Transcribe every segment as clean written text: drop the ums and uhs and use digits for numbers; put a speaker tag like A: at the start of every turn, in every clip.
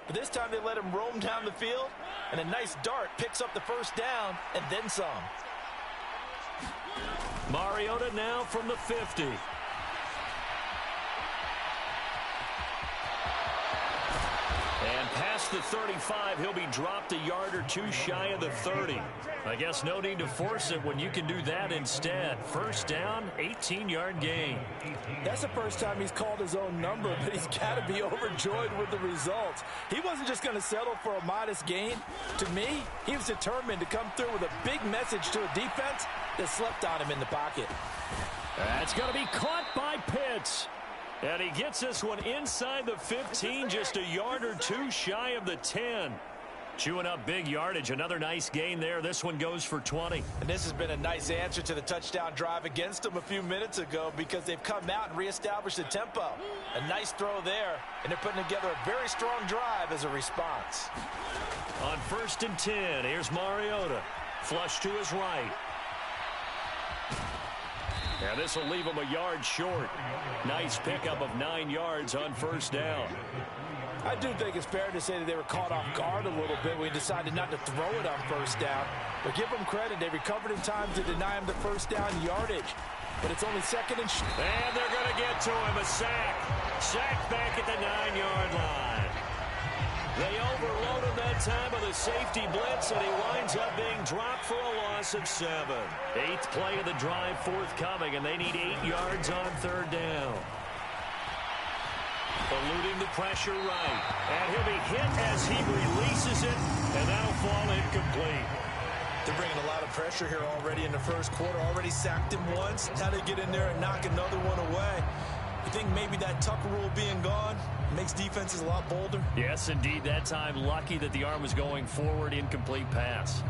A: But this time they let him roam down the field, and a nice dart picks up the first down and then some.
B: Mariota now from the 50. And past the 35, he'll be dropped a yard or two shy of the 30. I guess no need to force it when you can do that instead. First down, 18-yard gain.
A: That's the first time he's called his own number, but he's got to be overjoyed with the results. He wasn't just going to settle for a modest gain. To me, he was determined to come through with a big message to a defense that slept on him in the pocket.
B: That's going to be caught by Pitts. And he gets this one inside the 15, just a yard or two shy of the 10. Chewing up big yardage. Another nice gain there. This one goes for 20.
A: And this has been a nice answer to the touchdown drive against them a few minutes ago because they've come out and reestablished the tempo. A nice throw there, and they're putting together a very strong drive as a response.
B: On 1st and 10, here's Mariota. Flush to his right. And this will leave him a yard short. Nice pickup of 9 yards on first down.
A: I do think it's fair to say that they were caught off guard a little bit when we decided not to throw it on first down. But give them credit. They recovered in time to deny him the first down yardage. But it's only second and short.
B: And they're going to get to him. A sack. Sack back at the 9-yard line. They overload him that time with a safety blitz, and he winds up being dropped for a loss of 7. 8th play of the drive forthcoming, and they need 8 yards on third down. Eluding the pressure right. And he'll be hit as he releases it, and that'll fall incomplete.
A: They're bringing a lot of pressure here already in the first quarter. Already sacked him once. Now they get in there and knock another one away. You think maybe that Tucker rule being gone makes defenses a lot bolder?
B: Yes, indeed. That time, lucky that the arm was going forward. Incomplete pass.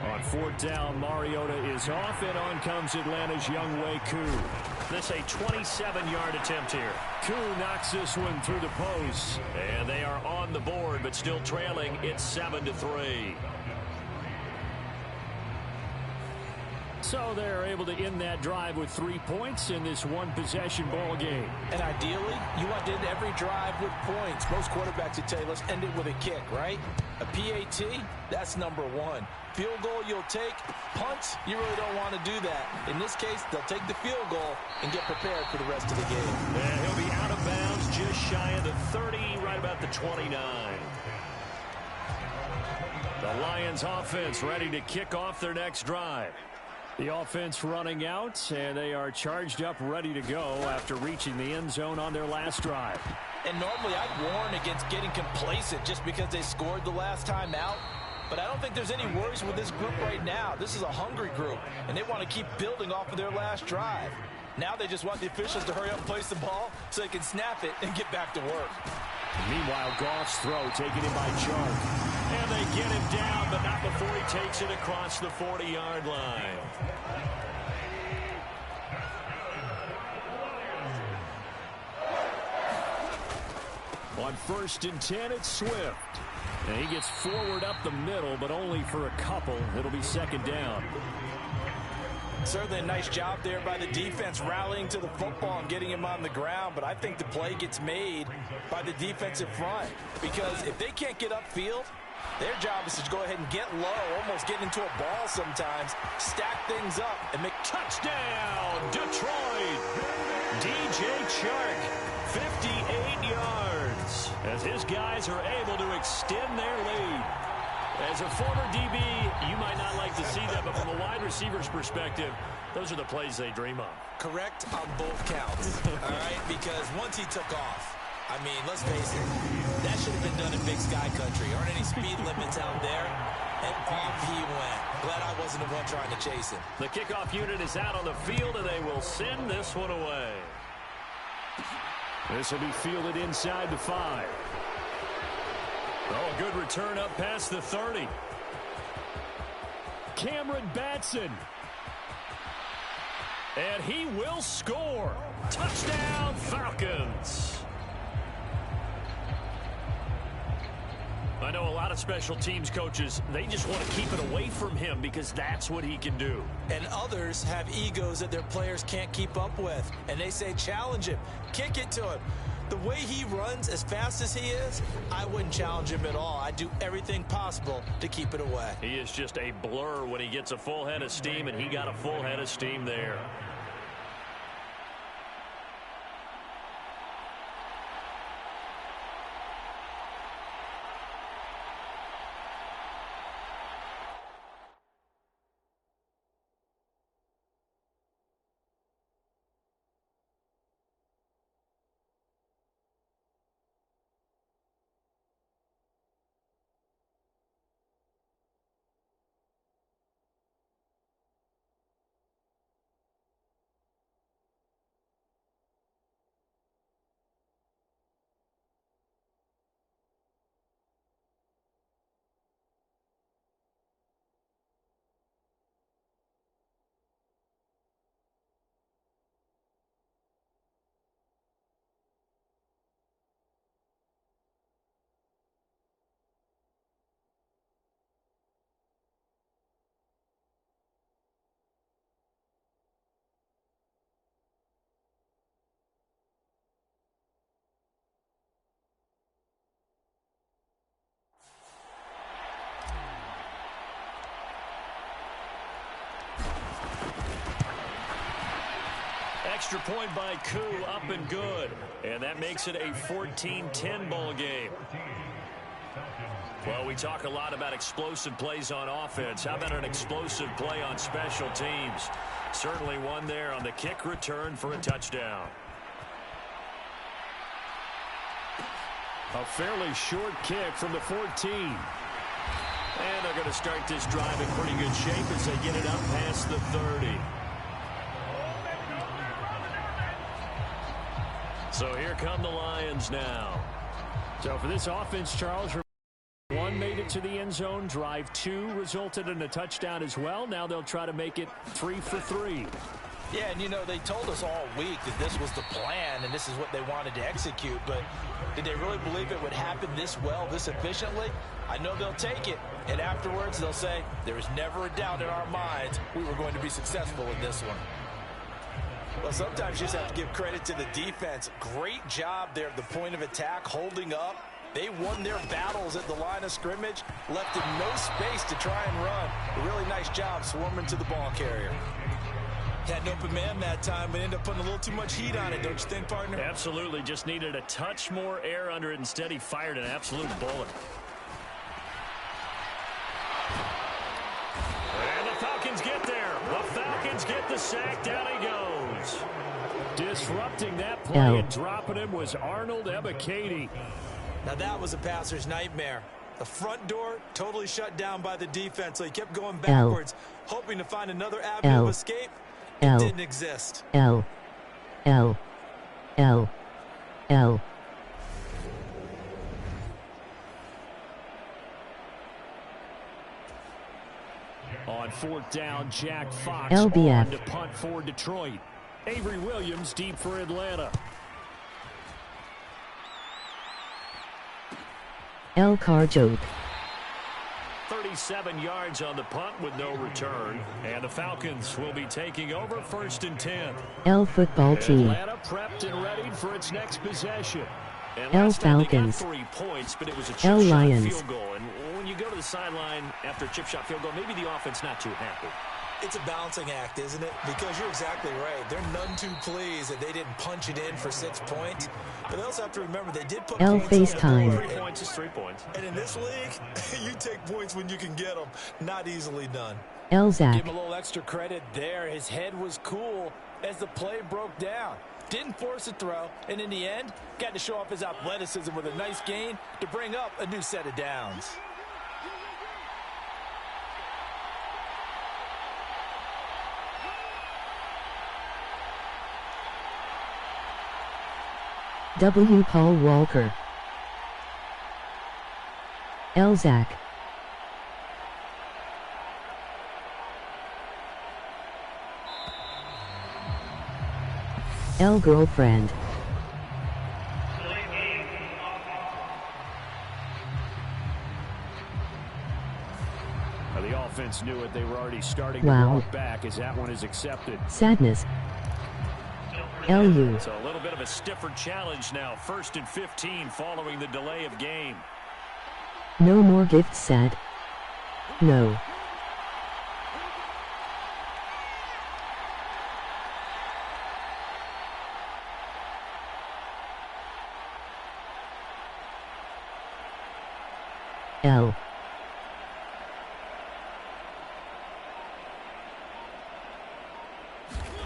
B: On 4th down, Mariota is off, and on comes Atlanta's Younghoe Koo. This a 27-yard attempt here. Koo knocks this one through the post, and they are on the board, but still trailing. It's 7-3. So they're able to end that drive with 3 points in this one-possession ball game.
A: And ideally, you want to end every drive with points. Most quarterbacks would tell you, let's end it with a kick, right? A PAT, that's number 1. Field goal you'll take. Punts, you really don't want to do that. In this case, they'll take the field goal and get prepared for the rest of the game.
B: And he'll be out of bounds just shy of the 30, right about the 29. The Lions offense ready to kick off their next drive. The offense running out, and they are charged up, ready to go after reaching the end zone on their last drive.
A: And normally I'd warn against getting complacent just because they scored the last time out. But I don't think there's any worries with this group right now. This is a hungry group, and they want to keep building off of their last drive. Now they just want the officials to hurry up and place the ball so they can snap it and get back to work.
B: Meanwhile, Goff's throw taken in by Chark. And they get him down, but not before he takes it across the 40-yard line. On 1st and 10, it's Swift. And he gets forward up the middle, but only for a couple. It'll be 2nd down.
A: Certainly a nice job there by the defense rallying to the football and getting him on the ground, but I think the play gets made by the defensive front because if they can't get upfield, their job is to go ahead and get low, almost get into a ball sometimes, stack things up, and make touchdown, Detroit! DJ Chark, 58 yards, as his guys are able to extend their lead. As a former DB, you might not like to see that, but from a wide receiver's perspective, those are the plays they dream of. Correct on both counts, all right? Because once he took off, I mean, let's face it, that should have been done in Big Sky Country. Aren't any speed limits out there? And off he went. Glad I wasn't the one trying to chase him.
B: The kickoff unit is out on the field, and they will send this one away. This will be fielded inside the 5. Oh, good return up past the 30. Cameron Batson. And he will score. Touchdown, Falcons. I know a lot of special teams coaches, they just want to keep it away from him because that's what he can do.
A: And others have egos that their players can't keep up with. And they say, challenge him, kick it to him. The way he runs as fast as he is, I wouldn't challenge him at all. I'd do everything possible to keep it away.
B: He is just a blur when he gets a full head of steam, and he got a full head of steam there. Extra point by Koo, up and good. And that makes it a 14-10 ball game. Well, we talk a lot about explosive plays on offense. How about an explosive play on special teams? Certainly one there on the kick return for a touchdown. A fairly short kick from the 14. And they're going to start this drive in pretty good shape as they get it up past the 30. So here come the Lions now. So for this offense, Charles, one made it to the end zone. Drive 2 resulted in a touchdown as well. Now they'll try to make it 3 for 3.
A: Yeah, and you know, they told us all week that this was the plan and this is what they wanted to execute, but did they really believe it would happen this well, this efficiently? I know they'll take it, and afterwards they'll say, there was never a doubt in our minds we were going to be successful in this one. Well, sometimes you just have to give credit to the defense. Great job there at the point of attack, holding up. They won their battles at the line of scrimmage, left them no space to try and run. A really nice job swarming to the ball carrier. Had an open man that time, but ended up putting a little too much heat on it, don't you think, partner?
B: Absolutely. Just needed a touch more air under it. Instead, he fired an absolute bullet. And the Falcons get there. The Falcons get the sack. Down he goes. Disrupting that play and dropping him was Arnold Ebiketie.
A: Now that was a passer's nightmare. The front door totally shut down by the defense, so he kept going backwards, hoping to find another avenue of escape. It didn't exist.
C: On
B: 4th down, Jack Fox
C: LBF.
B: on to punt for Detroit. Avery Williams deep for Atlanta.
C: El Carjob.
B: 37 yards on the punt with no return. And the Falcons will be taking over 1st and 10.
C: El football team.
B: Atlanta prepped and ready for its next possession. And
C: El
B: last time they got
C: Falcons.
B: 3 points, but it was a chip
C: El
B: shot
C: Lions.
B: field goal. And when you go to the sideline after a chip shot field goal, maybe the offense not too happy.
A: It's a balancing act, isn't it? Because you're exactly right. They're none too pleased that they didn't punch it in for 6 points. But they also have to remember they did put
C: El
A: points on the board.
C: FaceTime.
B: 3 points is 3 points.
A: And in this league, you take points when you can get them. Not easily done.
C: El
A: Give
C: Zach.
A: him a little extra credit there. His head was cool as the play broke down. Didn't force a throw, and in the end, got to show off his athleticism with a nice gain to bring up a new set of downs.
C: W. Paul Walker. El Zach. El girlfriend.
B: Now, the offense knew it. They were already starting to
C: Wow.
B: walk back as that one is accepted.
C: Sadness. LU.
B: So a little bit of a stiffer challenge now. 1st and 15 following the delay of game.
C: No more gifts said. No. L.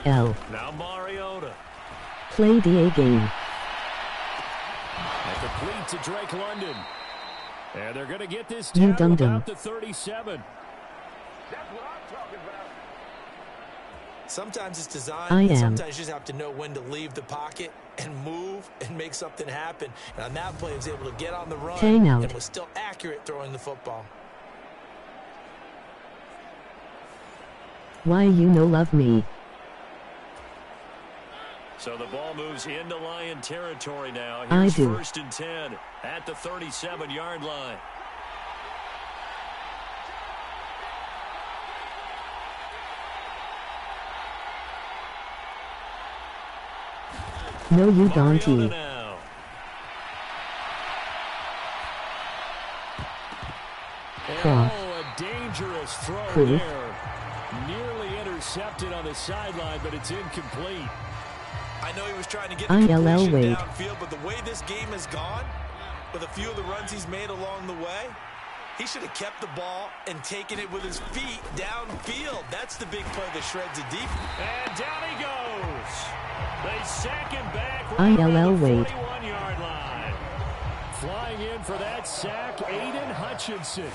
C: L.
B: Now Mariota.
C: Play the A game.
B: And complete to Drake London. And they're going to get this
C: You
B: down to
C: dum-dum.
B: about the 37.
D: That's what I'm talking about.
A: Sometimes it's design.
C: I am.
A: Sometimes you just have to know when to leave the pocket and move and make something happen. And on that play, he was able to get on the run
C: Hang out.
A: and was still accurate throwing the football.
C: Why you no love me?
B: So the ball moves into Lion territory now.
C: I
B: Here's
C: do.
B: 1st and 10 at the 37-yard line.
C: No you
B: Mariota
C: don't.
B: now.
C: Cross.
B: Oh, a dangerous throw
C: Proof.
B: there. Nearly intercepted on the sideline, but it's incomplete.
A: I know he was trying to get
C: ILL
A: completion
C: Wade.
A: downfield, but the way this game has gone, with a few of the runs he's made along the way, he should have kept the ball and taken it with his feet downfield. That's the big play that shreds a deep.
B: And down he goes. They sack him back right
C: ILL
B: around the
C: Wade.
B: 41-yard line. Flying in for that sack, Aiden Hutchinson.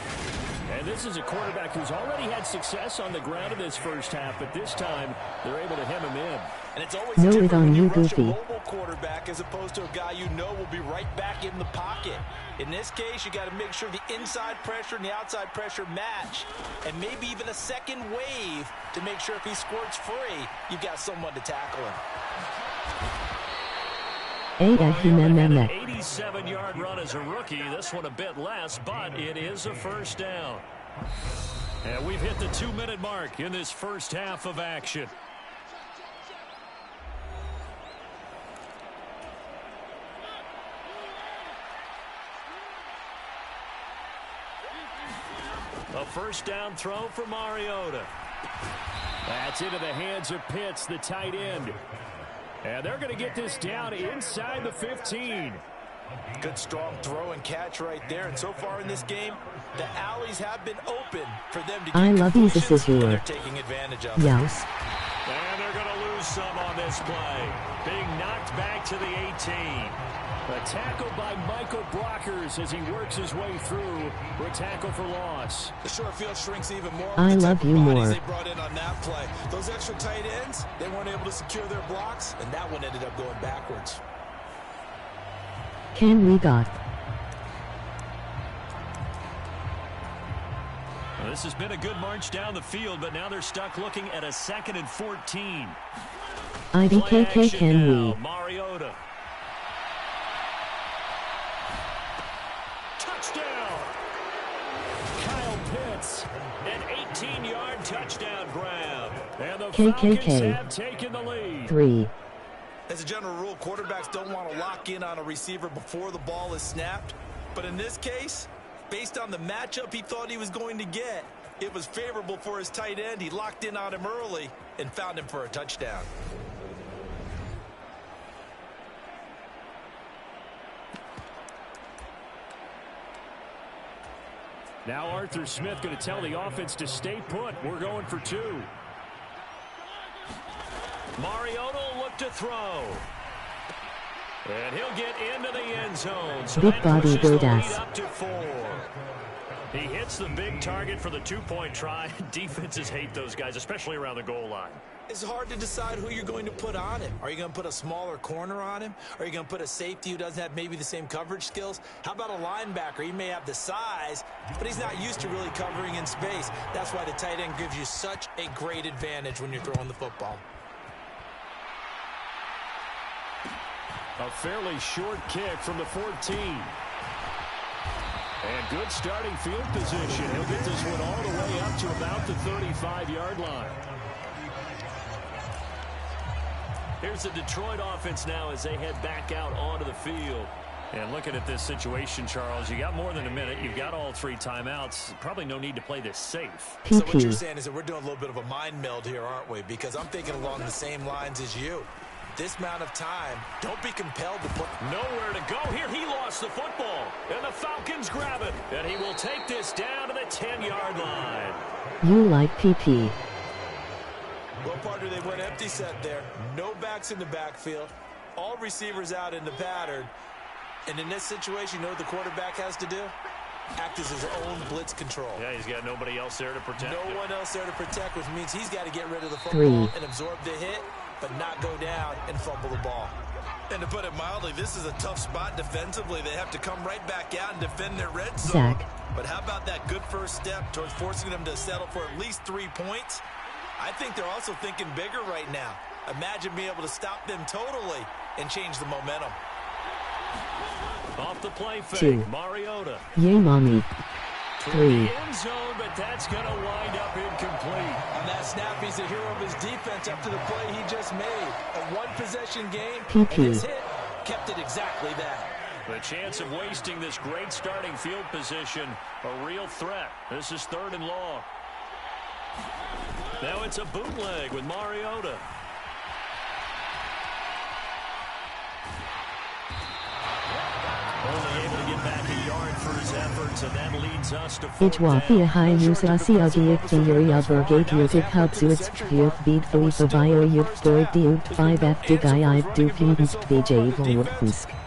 B: And this is a quarterback who's already had success on the ground in this first half, but this time they're able to hem him in.
A: And it's always
C: No, it
A: different
C: on
A: when you
C: you,
A: rush a
C: Goofy.
A: mobile quarterback as opposed to a guy you know will be right back in the pocket. In this case, you got to make sure the inside pressure and the outside pressure match, and maybe even a second wave to make sure if he squirts free, you've got someone to tackle him.
C: An
B: An 87-yard run as a rookie. This one a bit less, but it is a first down. And we've hit the 2-minute mark in this first half of action. A first down throw for Mariota. That's into the hands of Pitts, the tight end. And they're going to get this down inside the 15.
A: Good strong throw and catch right there. And so far in this game, the alleys have been open for them to get
C: I love you,
A: completions,
C: this is
A: and
C: your-
A: they're taking advantage of it.
C: Yes.
B: And they're going to lose some on this play. Being knocked back to the 18. A tackle by Michael Brockers as he works his way through. A tackle for loss.
A: The short field shrinks even more.
C: I
A: with the
C: love
A: type of
C: you
A: bodies
C: more.
A: They brought in on that play. Those extra tight ends, they weren't able to secure their blocks, and that one ended up going backwards.
C: Can we got?
B: Well, this has been a good march down the field, but now they're stuck looking at a 2nd and 14. Play
C: IDKK
B: action
C: can
B: now.
C: we?
B: Mariota. Touchdown! Kyle Pitts, an 18-yard touchdown grab. And the Falcons
C: KKK.
B: have taken the lead.
C: 3.
A: As a general rule, quarterbacks don't want to lock in on a receiver before the ball is snapped. But in this case, based on the matchup he thought he was going to get, it was favorable for his tight end. He locked in on him early and found him for a touchdown.
B: Now Arthur Smith going to tell the offense to stay put. We're going for 2. Mariota will look to throw. And he'll get into the end zone. So
C: Big
B: that
C: body,
B: pushes the
C: good
B: lead
C: ass.
B: up to 4. He hits the big target for the 2-point try. Defenses hate those guys, especially around the goal line.
A: It's hard to decide who you're going to put on him. Are you going to put a smaller corner on him? Are you going to put a safety who doesn't have maybe the same coverage skills? How about a linebacker? He may have the size, but he's not used to really covering in space. That's why the tight end gives you such a great advantage when you're throwing the football.
B: A fairly short kick from the 14. And good starting field position. He'll get this one all the way up to about the 35-yard line. Here's the Detroit offense now as they head back out onto the field.
E: And looking at this situation, Charles, you got more than a minute. You've got all 3 timeouts. Probably no need to play this safe.
A: So what you're saying is that we're doing a little bit of a mind meld here, aren't we? Because I'm thinking along the same lines as you. This amount of time, don't be compelled to put...
B: Nowhere to go here. He lost the football. And the Falcons grab it. And he will take this down to the 10-yard line.
C: You like PP.
A: Well, partner, they went empty set there. No backs in the backfield. All receivers out in the pattern. And in this situation, you know what the quarterback has to do? Act as his own blitz control.
E: Yeah, he's got nobody else there to protect.
A: No one else there to protect, which means he's got to get rid of the football and absorb the hit, but not go down and fumble the ball. And to put it mildly, this is a tough spot defensively. They have to come right back out and defend their red zone. But how about that good first step towards forcing them to settle for at least 3 points? I think they're also thinking bigger right now. Imagine being able to stop them totally and change the momentum.
B: Off the play fake, Mariota.
C: Yay, mommy. 3.
B: End zone, but that's going to wind up incomplete.
A: On that snap, he's the hero of his defense after the play he just made. A one-possession game,
C: PP.
A: And his hit kept it exactly that.
B: The chance of wasting this great starting field position, a real threat. This is 3rd and long. Now it's a bootleg with Mariota. Only able to get back a yard for his efforts, and that leads us to 4th down.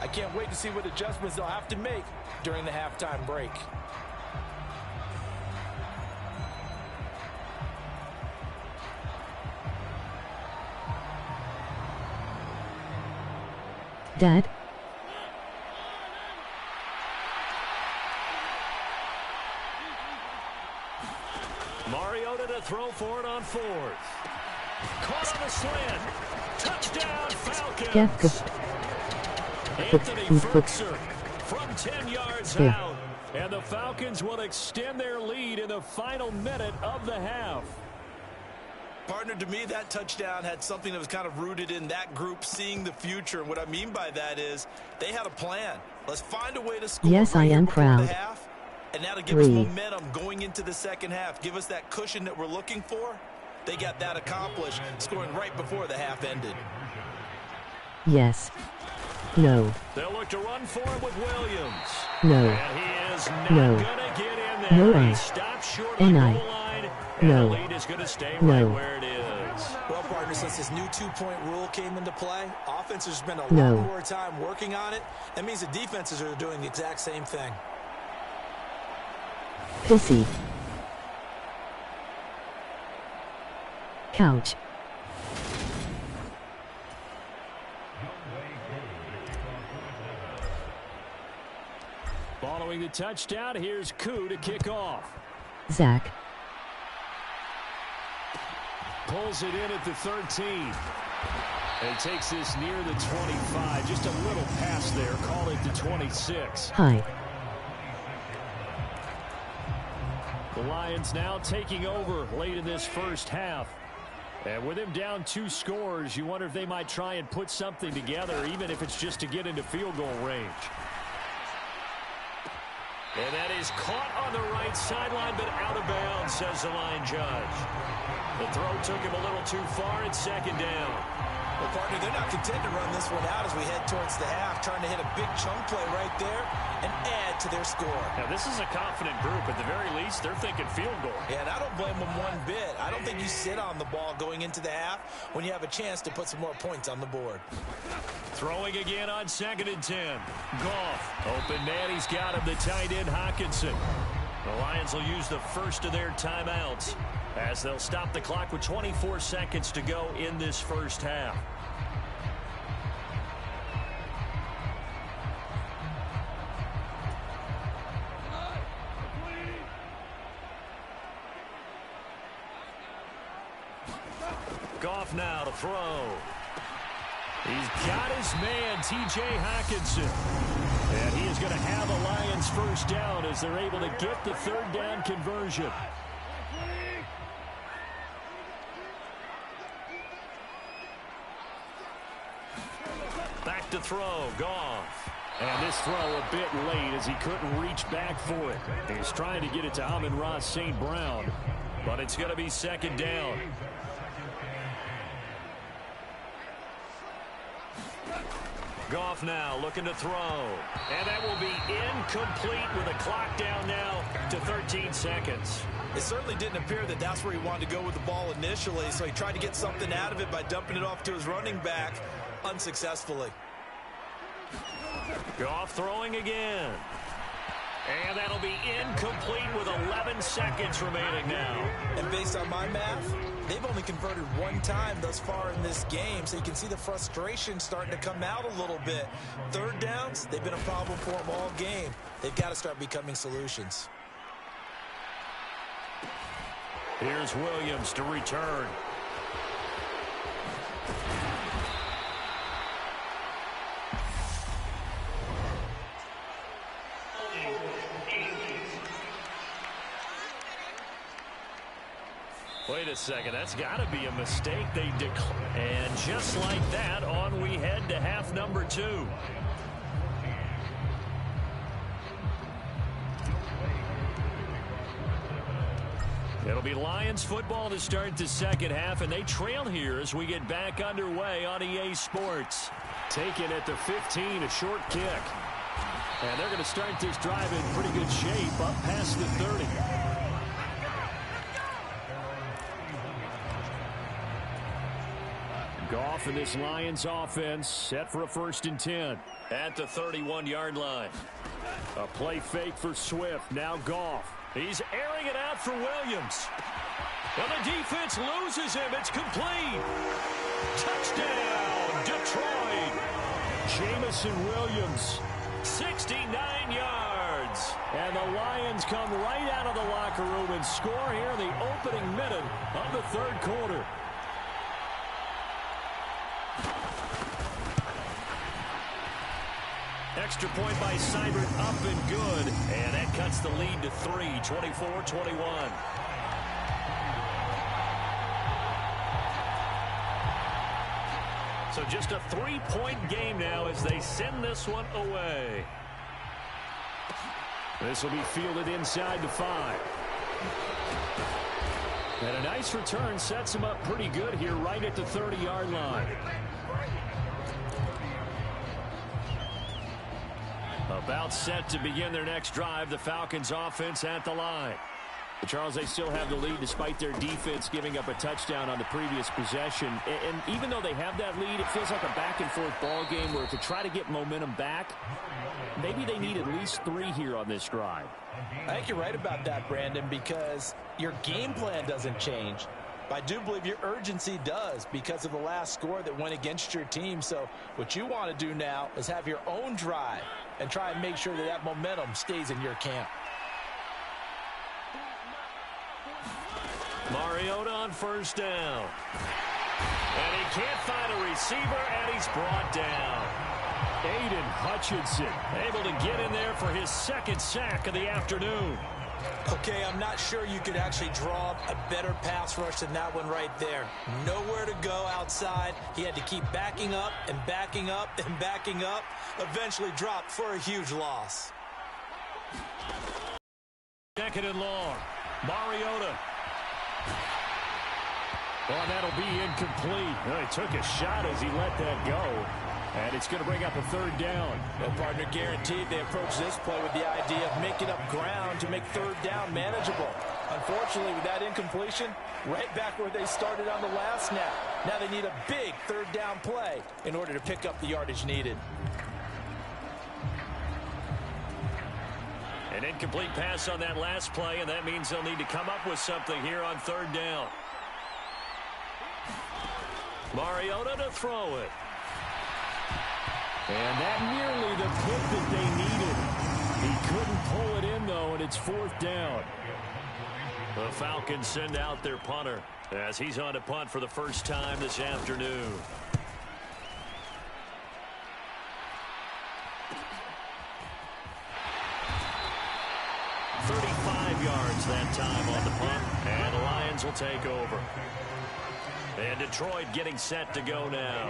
A: I can't wait to see what adjustments they'll have to make during the halftime break.
C: Dad?
B: Mariota to throw for it on 4th. Caught on the slant. Touchdown, Falcons. Anthony Ferguson from 10 yards out. And the Falcons will extend their lead in the final minute of the half.
A: Partner, to me, that touchdown had something that was kind of rooted in that group seeing the future. And what I mean by that is they had a plan. Let's find a way to score.
C: Yes, I am proud.
A: Half, and that'll give us momentum going into the second half. Give us that cushion that we're looking for. They got that accomplished, scoring right before the half ended.
C: Yes. No.
B: They'll look to run for it with Williams.
C: No.
B: And he is not
C: No.
B: going to get in there.
C: No.
B: He stops short of the goal line. And
C: No.
B: the lead is going to stay
C: No.
B: right where it is.
A: Well, partner, since this new 2-point rule came into play, offense has spent a
C: No.
A: lot more time working on it. That means the defenses are doing the exact same thing.
C: Pissy. Couch.
B: Following the touchdown, here's Koo to kick off.
C: Zach.
B: Pulls it in at the 13. And takes this near the 25. Just a little pass there. Call it the 26.
C: Hi.
B: The Lions now taking over late in this first half. And with him down 2 scores, you wonder if they might try and put something together, even if it's just to get into field goal range. And that is caught on the right sideline, but out of bounds, says the line judge. The throw took him a little too far. It's 2nd down.
A: Well, partner, they're not content to run this one out as we head towards the half, trying to hit a big chunk play right there and add to their score.
E: Now, this is a confident group. At the very least, they're thinking field goal.
A: Yeah, and I don't blame them one bit. I don't think you sit on the ball going into the half when you have a chance to put some more points on the board.
B: Throwing again on 2nd and 10. Goff. Open man, he's got him, the tight end Hawkinson. The Lions will use the first of their timeouts as they'll stop the clock with 24 seconds to go in this first half. Goff now to throw. He's got his man, T.J. Hawkinson. And he is going to have a Lions first down as they're able to get the 3rd down conversion. to throw. Goff.
E: And this throw a bit late as he couldn't reach back for it. He's trying to get it to Amon-Ra St. Brown.
B: But it's going to be second down. Goff now looking to throw. And that will be incomplete with a clock down now to 13 seconds.
A: It certainly didn't appear that that's where he wanted to go with the ball initially, so he tried to get something out of it by dumping it off to his running back unsuccessfully.
B: Goff throwing again. And that'll be incomplete with 11 seconds remaining now.
A: And based on my math, they've only converted one time thus far in this game, so you can see the frustration starting to come out a little bit. Third downs, they've been a problem for them all game. They've got to start becoming solutions.
B: Here's Williams to return. Wait a second, that's got to be a mistake. They declare. And just like that, on we head to half number 2. It'll be Lions football to start the second half, and they trail here as we get back underway on EA Sports. Taken at the 15, a short kick. And they're going to start this drive in pretty good shape up past the 30. Goff and this Lions offense set for a 1st and 10 at the 31-yard line. A play fake for Swift. Now Goff. He's airing it out for Williams. And the defense loses him. It's complete. Touchdown, Detroit. Jamison Williams, 69 yards. And the Lions come right out of the locker room and score here in the opening minute of the 3rd quarter. Extra point by Seibert up and good. And that cuts the lead to 3, 24-21. So just a 3-point game now as they send this one away. This will be fielded inside the 5. And a nice return sets him up pretty good here right at the 30-yard line. About set to begin their next drive, the Falcons offense at the line. But Charles, they still have the lead despite their defense giving up a touchdown on the previous possession. And even though they have that lead, it feels like a back-and-forth ball game where to try to get momentum back, maybe they need at least 3 here on this drive.
A: I think you're right about that, Brandon, because your game plan doesn't change. But I do believe your urgency does because of the last score that went against your team. So what you want to do now is have your own drive and try and make sure that that momentum stays in your camp.
B: Mariota on 1st down. And he can't find a receiver, and he's brought down.
E: Aiden Hutchinson
B: able to get in there for his 2nd sack of the afternoon.
A: Okay, I'm not sure you could actually draw up a better pass rush than that one right there. Nowhere to go outside. He had to keep backing up and backing up and backing up. Eventually dropped for a huge loss.
B: 2nd and long. Mariota.
E: Well, that'll be incomplete. Well, he took a shot as he let that go. And it's going to bring up a 3rd down.
A: Well, partner, guaranteed they approach this play with the idea of making up ground to make 3rd down manageable. Unfortunately, with that incompletion, right back where they started on the last snap. Now they need a big 3rd down play in order to pick up the yardage needed.
B: An incomplete pass on that last play, and that means they'll need to come up with something here on 3rd down. Mariota to throw it.
E: And that nearly the pick that they needed. He couldn't pull it in, though, and it's 4th down.
B: The Falcons send out their punter as he's on to punt for the first time this afternoon. Yards that time on the punt, and the Lions will take over. And Detroit getting set to go now.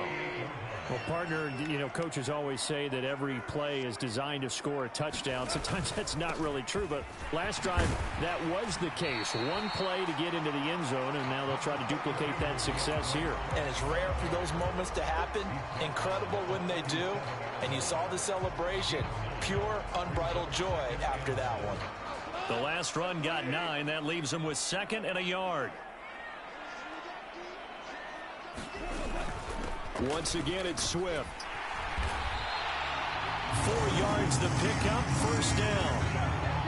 E: Well, partner, you know, coaches always say that every play is designed to score a touchdown. Sometimes that's not really true, but last drive, that was the case. One play to get into the end zone, and now they'll try to duplicate that success here. And
A: it's rare for those moments to happen. Incredible when they do. And you saw the celebration. Pure, unbridled joy after that one.
E: The last run got 9. That leaves them with 2nd and a yard. Once again, it's Swift. 4 yards the pickup, first down.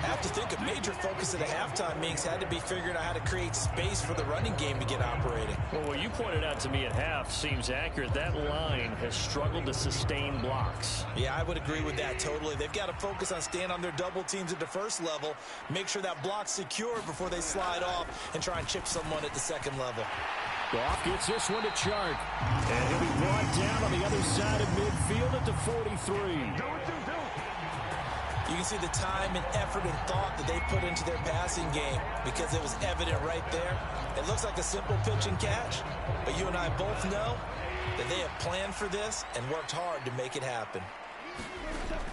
A: I have to think a major focus at the halftime meetings had to be figuring out how to create space for the running game to get operating.
E: Well, what you pointed out to me at half seems accurate. That line has struggled to sustain blocks.
A: Yeah, I would agree with that totally. They've got to focus on staying on their double teams at the first level, make sure that block's secure before they slide off and try and chip someone at the second level.
E: Goff gets this one to Chark. And he'll be brought down on the other side of midfield at the 43.
A: You can see the time and effort and thought that they put into their passing game because it was evident right there. It looks like a simple pitch and catch, but you and I both know that they have planned for this and worked hard to make it happen.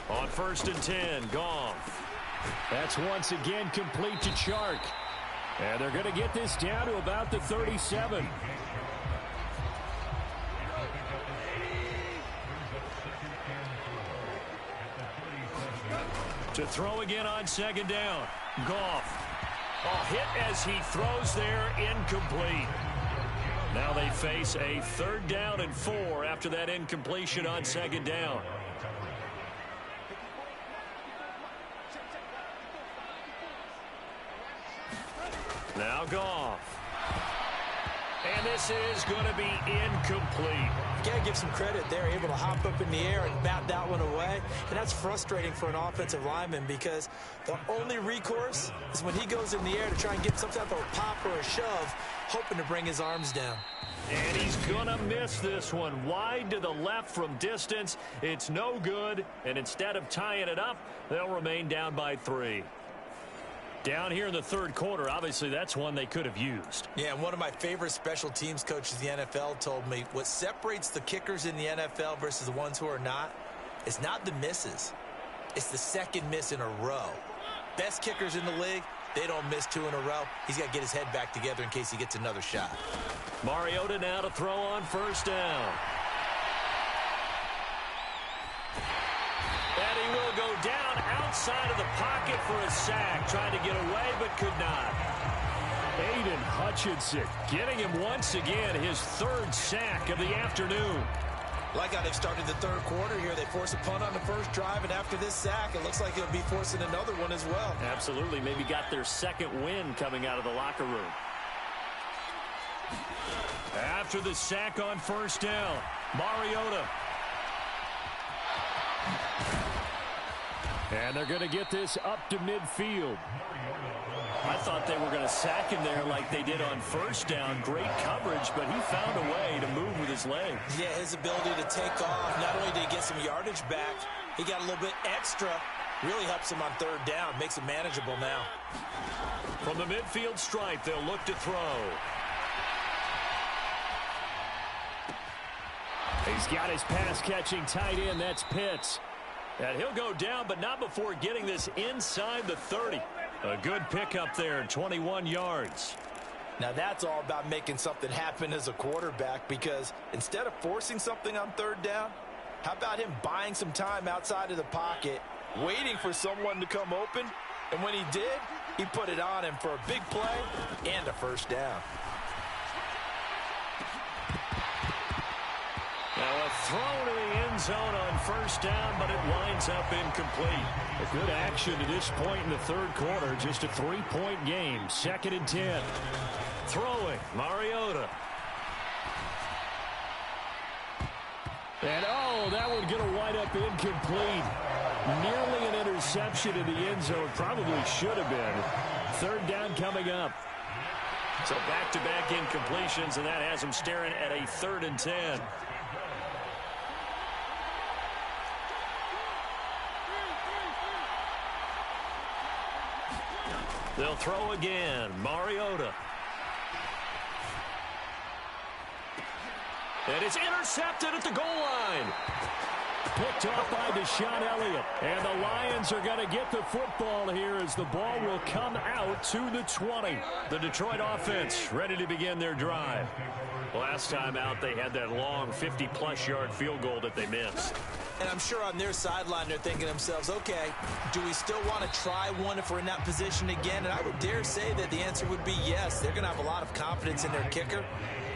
E: On 1st and 10, Goff. That's once again complete to Chark. And they're going to get this down to about the 37. To throw again on 2nd down. Goff. Oh, hit as he throws there, incomplete. Now they face a 3rd down and 4 after that incompletion on 2nd down. Now Goff. And this is going to be incomplete.
A: You got to give some credit. They're able to hop up in the air and bat that one away. And that's frustrating for an offensive lineman because the only recourse is when he goes in the air to try and get some type of pop or a shove, hoping to bring his arms down.
E: And he's going to miss this one. Wide to the left from distance. It's no good. And instead of tying it up, they'll remain down by 3. Down here in the 3rd quarter, obviously that's one they could have used.
A: Yeah, and one of my favorite special teams coaches in the NFL told me what separates the kickers in the NFL versus the ones who are not is not the misses. It's the second miss in a row. Best kickers in the league, they don't miss 2 in a row. He's got to get his head back together in case he gets another shot.
E: Mariota now to throw on 1st down. And he will go down outside of the pocket for a sack. Trying to get away, but could not. Aiden Hutchinson getting him once again, his 3rd sack of the afternoon.
A: Like how they've started the 3rd quarter here. They force a punt on the first drive, and after this sack, it looks like they'll be forcing another one as well.
E: Absolutely. Maybe got their 2nd win coming out of the locker room. After the sack on 1st down, Mariota. And they're going to get this up to midfield. I thought they were going to sack him there like they did on 1st down. Great coverage, but he found a way to move with his legs.
A: Yeah, his ability to take off. Not only did he get some yardage back, he got a little bit extra. Really helps him on 3rd down. Makes it manageable now.
E: From the midfield stripe, they'll look to throw. He's got his pass-catching tight end. That's Pitts. And he'll go down, but not before getting this inside the 30. A good pickup there, 21 yards.
A: Now that's all about making something happen as a quarterback, because instead of forcing something on 3rd down, how about him buying some time outside of the pocket, waiting for someone to come open, and when he did, he put it on him for a big play and a 1st down.
E: Now a throw to the end zone on 1st down, but it winds up incomplete. A good action to this point in the 3rd quarter. Just a 3-point game. 2nd and 10. Throwing, Mariota. And oh, that one going to wind up incomplete. Nearly an interception in the end zone. Probably should have been. 3rd down coming up. So back-to-back incompletions, and that has them staring at a 3rd and 10. They'll throw again. Mariota.
B: And it's intercepted at the goal line.
E: Picked off by Deshaun Elliott. And the Lions are going to get the football here as the ball will come out to the 20.
B: The Detroit offense ready to begin their drive. Last time out, they had that long 50-plus yard field goal that they missed.
A: And I'm sure on their sideline they're thinking to themselves, okay, do we still want to try one if we're in that position again? And I would dare say that the answer would be yes. They're going to have a lot of confidence in their kicker.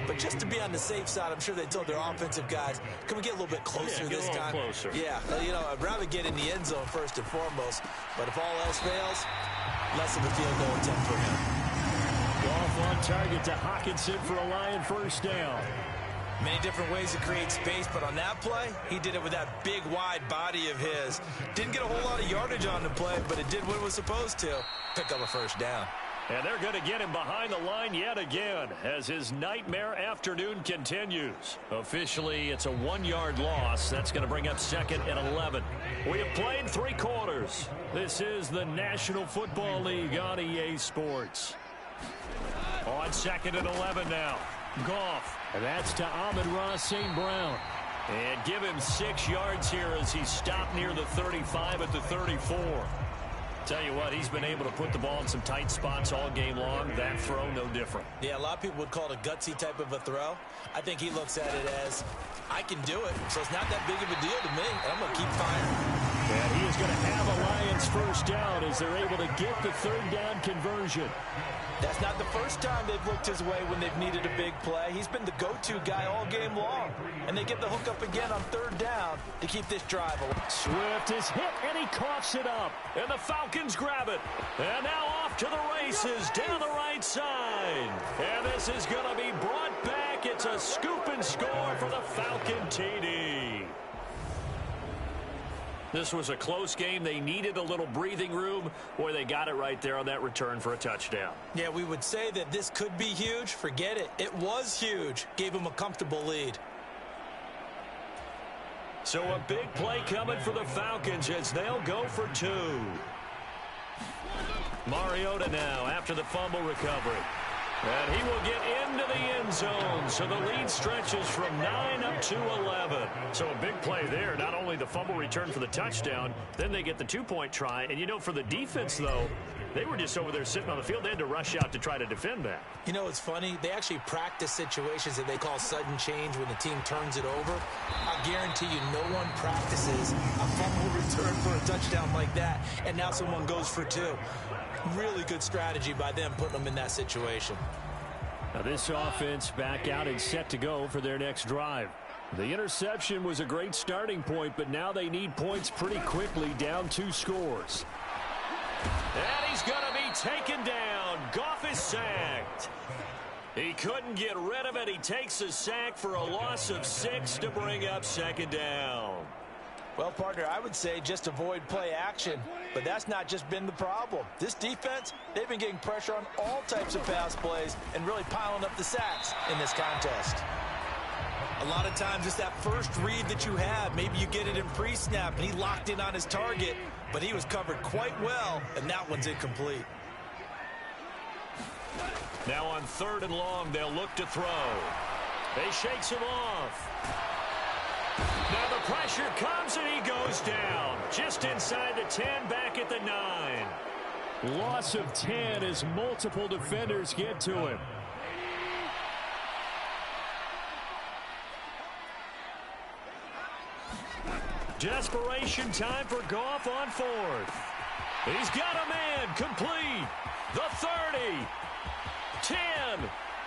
A: But just to be on the safe side, I'm sure they told their offensive guys, can we get a little bit closer this time?
B: Closer.
A: Yeah, I'd rather get in the end zone first and foremost. But if all else fails, less of a field goal attempt for him.
E: Off on target to Hockenson for a Lion first down.
A: Many different ways to create space, but on that play, he did it with that big, wide body of his. Didn't get a whole lot of yardage on the play, but it did what it was supposed to. Pick up a first down.
B: And they're going to get him behind the line yet again as his nightmare afternoon continues. Officially, it's a 1-yard loss. That's going to bring up 2nd and 11. We have played 3 quarters. This is the National Football League on EA Sports. On 2nd and 11 now. Goff.
E: And that's to Amon-Ra St. Brown.
B: And give him 6 yards here as he stopped near the 35 at the 34. Tell you what, he's been able to put the ball in some tight spots all game long. That throw, no different.
A: Yeah, a lot of people would call it a gutsy type of a throw. I think he looks at it as, I can do it, so it's not that big of a deal to me, and I'm going to keep firing.
E: And he is going to have a Lions first down as they're able to get the 3rd down conversion.
A: That's not the first time they've looked his way when they've needed a big play. He's been the go-to guy all game long. And they get the hook up again on 3rd down to keep this drive alive.
E: Swift is hit, and he coughs it up.
B: And the Falcons grab it. And now off to the races down the right side. And this is going to be brought back. It's a scoop and score for the Falcon TD. This was a close game. They needed a little breathing room. Boy, they got it right there on that return for a touchdown.
A: Yeah, we would say that this could be huge. Forget it. It was huge. Gave them a comfortable lead.
B: So a big play coming for the Falcons as they'll go for 2. Mariota now after the fumble recovery. And he will get into the end zone. So the lead stretches from 9 up to 11. So a big play there. Not only the fumble return for the touchdown, then they get the 2-point try. And, you know, for the defense, though, they were just over there sitting on the field. They had to rush out to try to defend that.
A: You know, it's funny. They actually practice situations that they call sudden change when the team turns it over. I guarantee you no one practices a fumble return for a touchdown like that, and now someone goes for 2. Really good strategy by them putting them in that situation.
E: Now this offense back out and set to go for their next drive. The interception was a great starting point, but now they need points pretty quickly, down 2 scores.
B: And he's going to be taken down. Goff is sacked. He couldn't get rid of it. He takes a sack for a loss of 6 to bring up 2nd down.
A: Well, partner, I would say just avoid play action, but that's not just been the problem. This defense, they've been getting pressure on all types of pass plays and really piling up the sacks in this contest. A lot of times it's that first read that you have. Maybe you get it in pre-snap, and he locked in on his target, but he was covered quite well, and that one's incomplete.
B: Now on 3rd and long, they'll look to throw. They shakes him off. Now the pressure comes, and he goes down. Just inside the 10, back at the 9.
E: Loss of 10 as multiple defenders get to him.
B: Desperation time for Goff on 4th. He's got a man, complete. The 30. 10.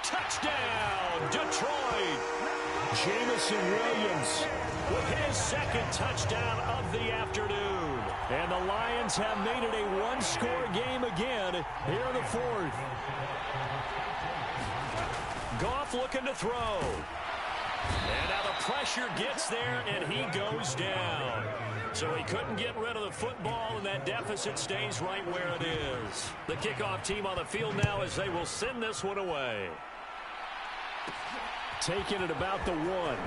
B: Touchdown, Detroit.
E: Jamison Williams
B: with his 2nd touchdown of the afternoon.
E: And the Lions have made it a 1-score game again here in the 4th.
B: Goff looking to throw. And now the pressure gets there, and he goes down. So he couldn't get rid of the football, and that deficit stays right where it is. The kickoff team on the field now as they will send this one away.
E: Taking it about the 1.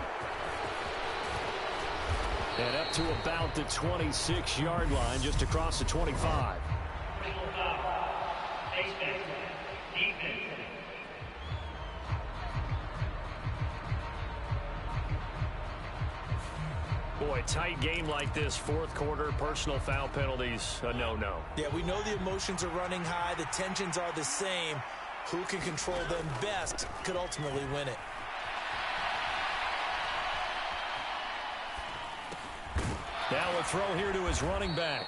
E: And up to about the 26-yard line, just across the 25.
B: Boy, tight game like this, fourth quarter, personal foul penalties, a no-no.
A: Yeah, we know the emotions are running high. The tensions are the same. Who can control them best could ultimately win it.
B: Now a throw here to his running back.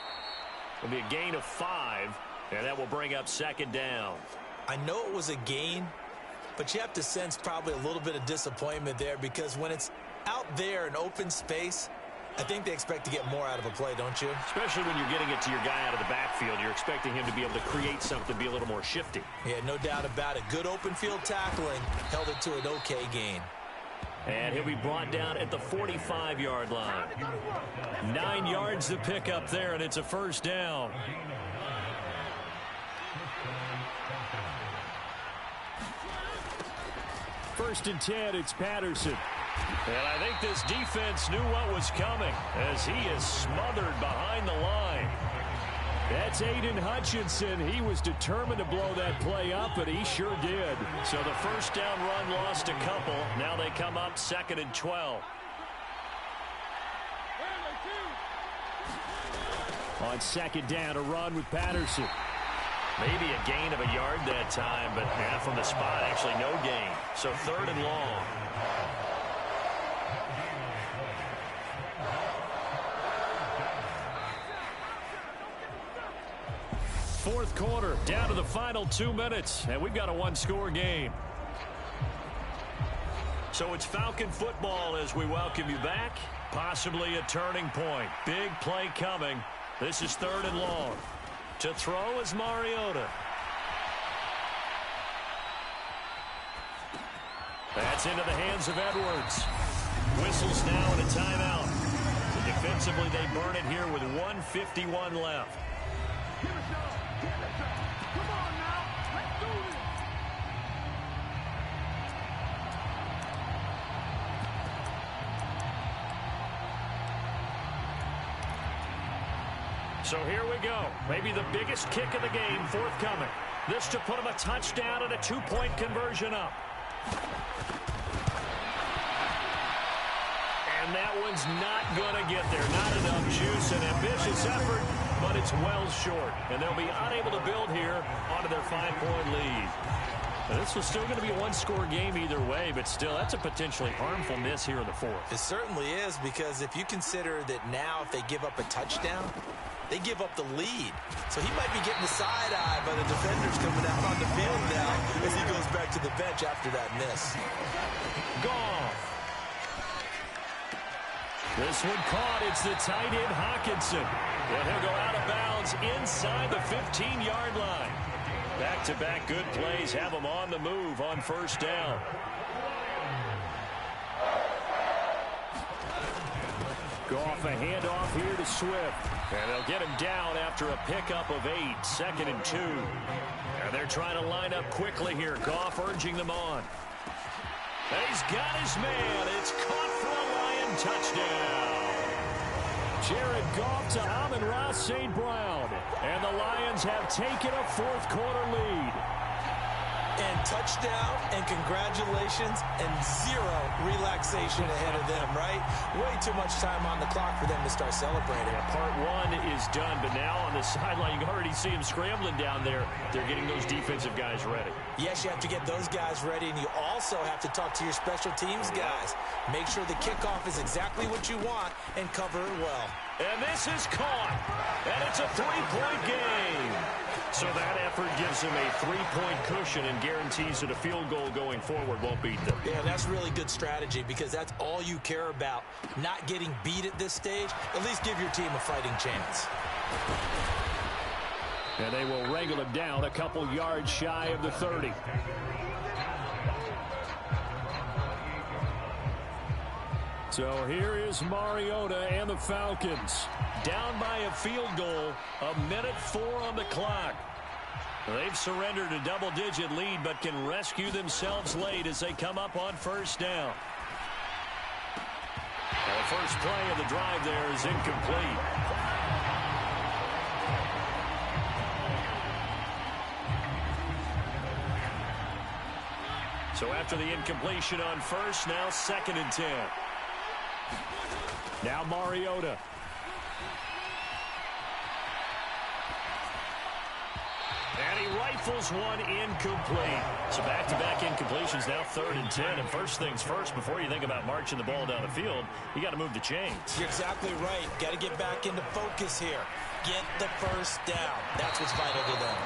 B: It'll be a gain of 5, and that will bring up second down.
A: I know it was a gain, but you have to sense probably a little bit of disappointment there because when it's out there in open space, I think they expect to get more out of a play, don't you?
B: Especially when you're getting it to your guy out of the backfield. You're expecting him to be able to create something, be a little more shifty.
A: Yeah, no doubt about it. Good open field tackling held it to an okay gain.
B: And he'll be brought down at the 45-yard line. 9 yards to pick up there, and it's a first down. First and 10, it's Patterson. And I think this defense knew what was coming as he is smothered behind the line. That's Aiden Hutchinson. He was determined to blow that play up, and he sure did. So the first down run lost a couple. Now they come up 2nd and 12. On second down, a run with Patterson. Maybe a gain of a yard that time, but from the spot, actually no gain. So 3rd and long. Fourth quarter, down to the final 2 minutes, and we've got a one-score game. So it's Falcon football as we welcome you back. Possibly a turning point. Big play coming. This is 3rd and long. To throw is Mariota. That's into the hands of Edwards. Whistles now and a timeout. So defensively, they burn it here with 1:51 left. So here we go. Maybe the biggest kick of the game forthcoming. This to put him a touchdown and a 2-point conversion up. And that one's not going to get there. Not enough juice. An ambitious effort, but it's well short. And they'll be unable to build here onto their 5-point lead. Now, this was still going to be a one-score game either way, but still, that's a potentially harmful miss here in the fourth.
A: It certainly is, because if you consider that now if they give up a touchdown, they give up the lead. So he might be getting the side eye by the defenders coming out on the field now as he goes back to the bench after that miss.
B: Gone. This one caught. It's the tight end Hawkinson. And he'll go out of bounds inside the 15-yard line. Back-to-back good plays have them on the move on first down. Goff a handoff here to Swift. And they'll get him down after a pickup of 8, 2nd and 2. And they're trying to line up quickly here. Goff urging them on. And he's got his man. It's caught for a Lion touchdown. Jared Goff to Amon-Ra St. Brown. And the Lions have taken a fourth quarter lead.
A: And touchdown, and congratulations, and zero relaxation ahead of them, right? Way too much time on the clock for them to start celebrating.
B: Yeah, part one is done, but now on the sideline, you can already see them scrambling down there. They're getting those defensive guys ready.
A: Yes, you have to get those guys ready, and you also have to talk to your special teams guys. Make sure the kickoff is exactly what you want and cover it well.
B: And this is caught, and it's a 3-point game. So that effort gives them a 3-point cushion and guarantees that a field goal going forward won't beat them.
A: Yeah, that's really good strategy because that's all you care about. Not getting beat at this stage. At least give your team a fighting chance.
E: And they will wrangle him down a couple yards shy of the 30. So here is Mariota and the Falcons.
B: Down by a field goal, 1:04 on the clock. They've surrendered a double-digit lead, but can rescue themselves late as they come up on first down. The first play of the drive there is incomplete. So after the incompletion on first, now 2nd and 10.
E: Now Mariota. And he rifles one incomplete. So back-to-back incompletions, now 3rd and 10. And first things first, before you think about marching the ball down the field, you got to move the chains.
A: You're exactly right. Got to get back into focus here. Get the first down. That's what's vital to them.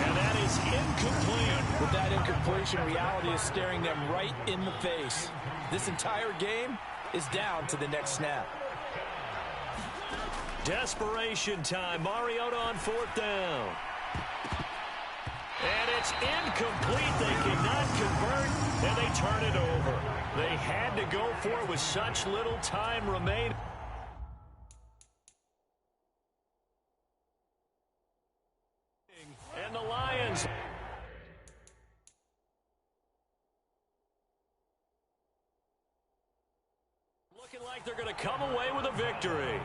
E: And that is incomplete.
A: With that incompletion, reality is staring them right in the face. This entire game is down to the next snap.
B: Desperation time. Mariota on 4th down. And it's incomplete. They cannot convert, and they turn it over. They had to go for it with such little time remaining. And the Lions. Looking like they're going to come away with a victory.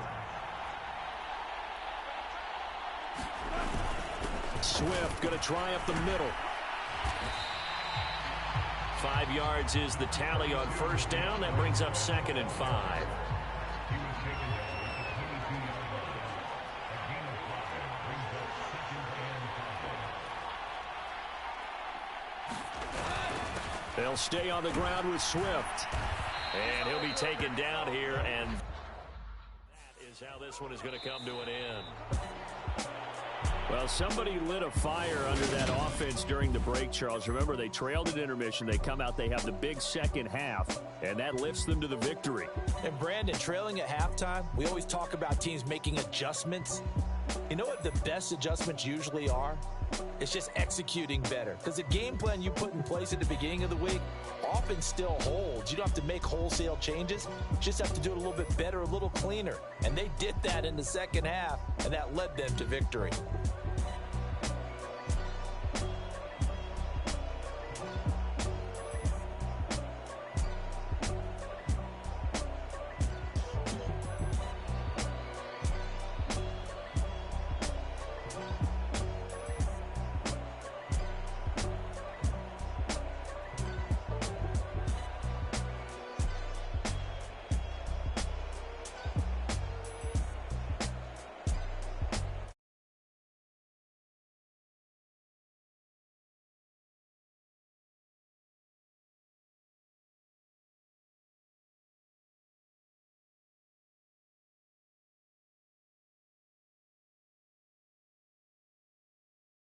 E: Swift going to try up the middle.
B: 5 yards is the tally on 1st down. That brings up 2nd and 5.
E: They'll stay on the ground with Swift.
B: And he'll be taken down here, and that is how this one is going to come to an end.
E: Well, somebody lit a fire under that offense during the break, Charles. Remember, they trailed at intermission. They come out, they have the big second half, and that lifts them to the victory.
A: And Brandon, trailing at halftime, we always talk about teams making adjustments. You know what the best adjustments usually are? It's just executing better. Because the game plan you put in place at the beginning of the week often still holds. You don't have to make wholesale changes. You just have to do it a little bit better, a little cleaner. And they did that in the second half, and that led them to victory.